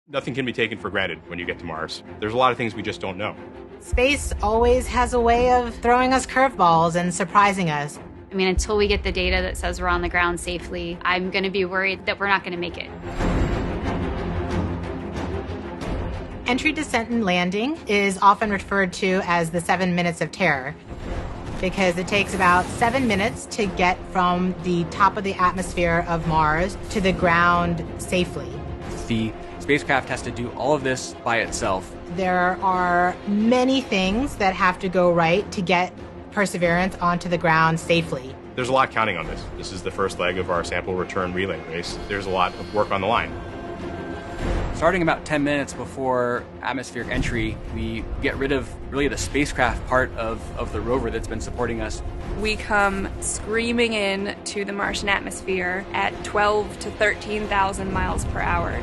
Nothing can be taken for granted when you get to Mars. There's a lot of things we just don't know. Space always has a way of throwing us curveballs and surprising us. I mean, until we get the data that says we're on the ground safely, I'm going to be worried that we're not going to make it. Entry, descent, and landing is often referred to as the 7 minutes of terror because it takes about 7 minutes to get from the top of the atmosphere of Mars to the ground safely. The spacecraft has to do all of this by itself. There are many things that have to go right to get Perseverance onto the ground safely. There's a lot counting on this. This is the first leg of our sample return relay race. There's a lot of work on the line. Starting about 10 minutes before atmospheric entry, we get rid of really the spacecraft part of the rover that's been supporting us. We come screaming in to the Martian atmosphere at 12 to 13,000 miles per hour.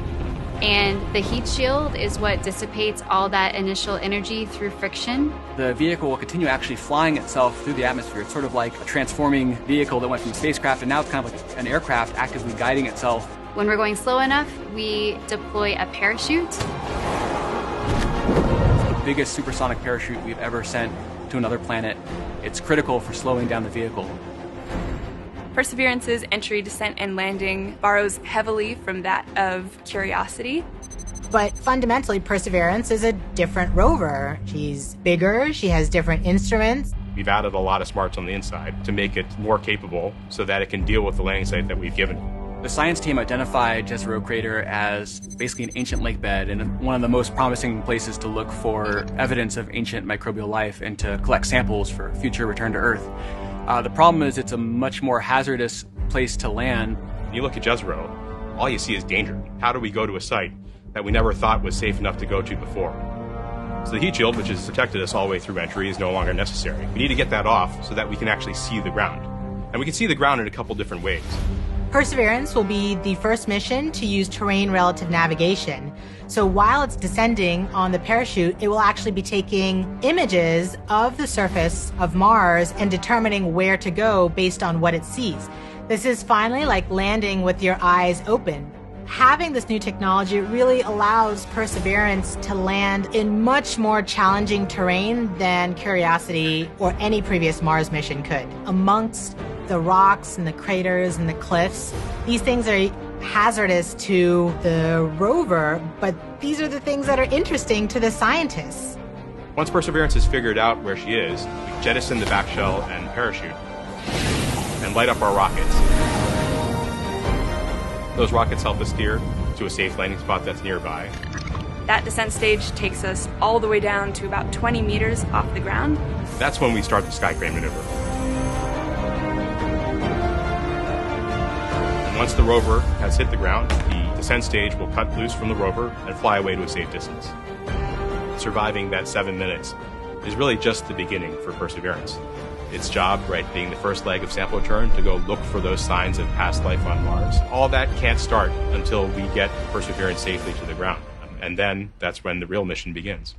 And the heat shield is what dissipates all that initial energy through friction. The vehicle will continue actually flying itself through the atmosphere. It's sort of like a transforming vehicle that went from spacecraft, and now it's kind of like an aircraft actively guiding itself. When we're going slow enough, we deploy a parachute. It's the biggest supersonic parachute we've ever sent to another planet. It's critical for slowing down the vehicle. Perseverance's entry, descent, and landing borrows heavily from that of Curiosity. But fundamentally, Perseverance is a different rover. She's bigger, she has different instruments. We've added a lot of smarts on the inside to make it more capable so that it can deal with the landing site that we've given it. The science team identified Jezero Crater as basically an ancient lake bed and one of the most promising places to look for evidence of ancient microbial life and to collect samples for future return to Earth. The problem is it's a much more hazardous place to land. When you look at Jezero, all you see is danger. How do we go to a site that we never thought was safe enough to go to before? So the heat shield, which has protected us all the way through entry, is no longer necessary. We need to get that off so that we can actually see the ground. And we can see the ground in a couple different ways. Perseverance will be the first mission to use terrain relative navigation. So while it's descending on the parachute, it will actually be taking images of the surface of Mars and determining where to go based on what it sees. This is finally like landing with your eyes open. Having this new technology really allows Perseverance to land in much more challenging terrain than Curiosity or any previous Mars mission could. Amongst the rocks and the craters and the cliffs, these things are hazardous to the rover, but these are the things that are interesting to the scientists. Once Perseverance has figured out where she is, we jettison the back shell and parachute and light up our rockets. Those rockets help us steer to a safe landing spot that's nearby. That descent stage takes us all the way down to about 20 meters off the ground. That's when we start the sky crane maneuver. And once the rover has hit the ground, the descent stage will cut loose from the rover and fly away to a safe distance. Surviving that 7 minutes is really just the beginning for Perseverance. Its job, right, being the first leg of sample return, to go look for those signs of past life on Mars. All that can't start until we get Perseverance safely to the ground. And then that's when the real mission begins.